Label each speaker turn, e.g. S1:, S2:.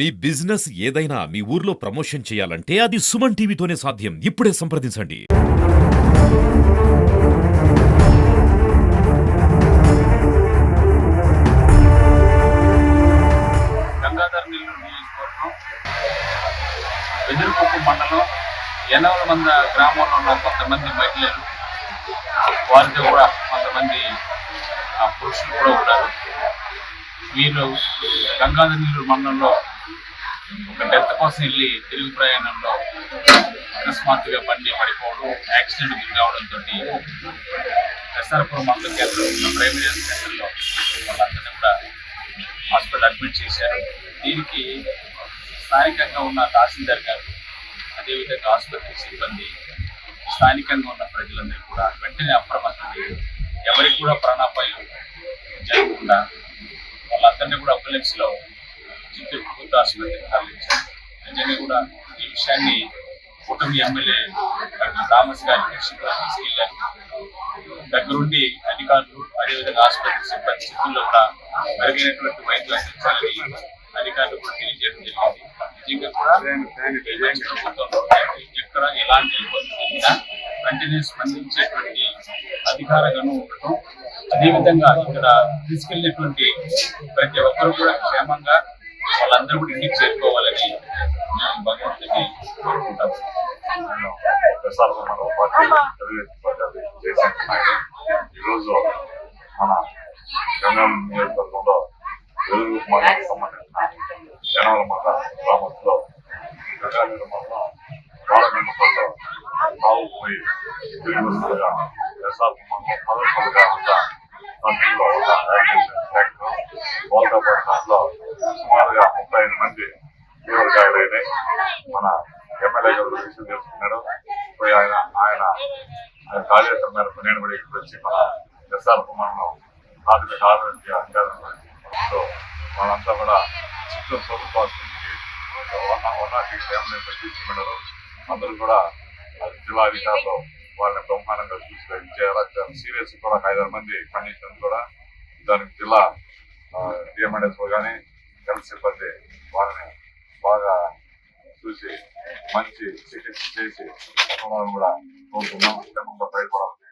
S1: మీ business ఏదైనా మీ ఊర్లో promotion చేయాలంటే అది సుమన్ టీవీతోనే సాధ్యం. ఇప్పుడే సంప్రదించండి.
S2: గంగాధర్ నెల్లూరు నియోజకవర్గం వెదురుకుప్పు మండలం యనవలమంద గ్రామంలో ఉన్న కొంతమంది మహిళలు, వారితో కూడా కొంతమంది పురుషులు కూడా ఉన్నారు. వీళ్ళు గంగాధర్ నెల్లూరు మండలంలో ఒక డెత్ కోసం వెళ్ళి తిరుగు ప్రయాణంలో అకస్మాత్తుగా బండి పడిపోవడం, యాక్సిడెంట్ గురి కావడంతో ఎస్ఆర్పురం మండల కేంద్రంలో ఉన్న ప్రైమరీ హెల్త్ సెంటర్లో వాళ్ళందరినీ కూడా హాస్పిటల్ అడ్మిట్ చేశారు. దీనికి స్థానికంగా ఉన్న తహసీల్దార్ గారు, అదేవిధంగా ఆసుపత్రి సిబ్బంది, స్థానికంగా ఉన్న ప్రజలందరూ కూడా వెంటనే అప్రమత్తమై ఎవరికి కూడా ప్రాణాపాయం జరగకుండా వాళ్ళందరినీ కూడా అంబులెన్స్లో చిత్తూరు ప్రభుత్వ ఆసుపత్రికి తరలించారు. నిజంగా కూడా ఈ విషయాన్ని కూటమి ఎమ్మెల్యే డాక్టర్ థామస్ గారి దృష్టికి కూడా తీసుకెళ్లారు. దగ్గరుండి అధికారులు, అదేవిధంగా ఆసుపత్రి సిబ్బంది చిత్తూరులో కూడా మెరుగైనటువంటి వైద్యులు అందించాలని అధికారులు కూడా తెలియజేయడం జరిగింది. నిజంగా కూడా ప్రభుత్వంలో ఎక్కడ ఎలాంటి ఇబ్బంది జరిగినా వెంటనే స్పందించేటువంటి అధికారగణం ఉండటం, అదేవిధంగా ఇక్కడ తీసుకెళ్లినటువంటి ప్రతి ఒక్కరు కూడా క్షేమంగా వాళ్ళందరూ కూడా ఇంటికి చేరుకోవాలని మేము భగవంతుని కోరుకుంటాము.
S3: ఈరోజు మన గంగం నియోజకవర్గంలో వెలుగు మండలానికి సంబంధించిన యనవలమంద గ్రామంలో గంగాధర్ మండలం పాలకొండలో సాగు పోయి తిరిగి వస్తుండగా ఎస్ఆర్పురం మండలం పదకొండుగా ఉన్న సమయంలో ఒక యాక్సిడెంట్ ట్రాక్టర్ బోల్తా పడడంలో సుమారుగా 35 మంది తీవ్ర గాయాలైనాయి. మన ఎమ్మెల్యే గారు విషయం తెలుసుకున్నాడు. పోయి ఆయన కార్యాచరణ మేరకు నేను కూడా ఇక్కడికి వచ్చి మన ఎస్ఆర్పురం మండలం ప్రాథమిక ఆరోగ్య అధికారులతో వాళ్ళంతా కూడా చిత్తూరు ప్రభుత్వ ఆసుపత్రికి 106 అంబులెన్స్ తీసుకున్నారు. అందరూ కూడా జిల్లా అధికారులు వాళ్ళని బ్రహ్మాండంగా చూసి విజయాలు సీరియస్ కూడా 5 మంది కండిషన్ కూడా దానికి జిల్లా డిఎంఎన్ఎస్ కానీ హెల్త్ సిబ్బంది వాళ్ళని బాగా చూసి మంచి చికిత్స చేసి కూడా కోరుతున్నాం. బయటపడాలి.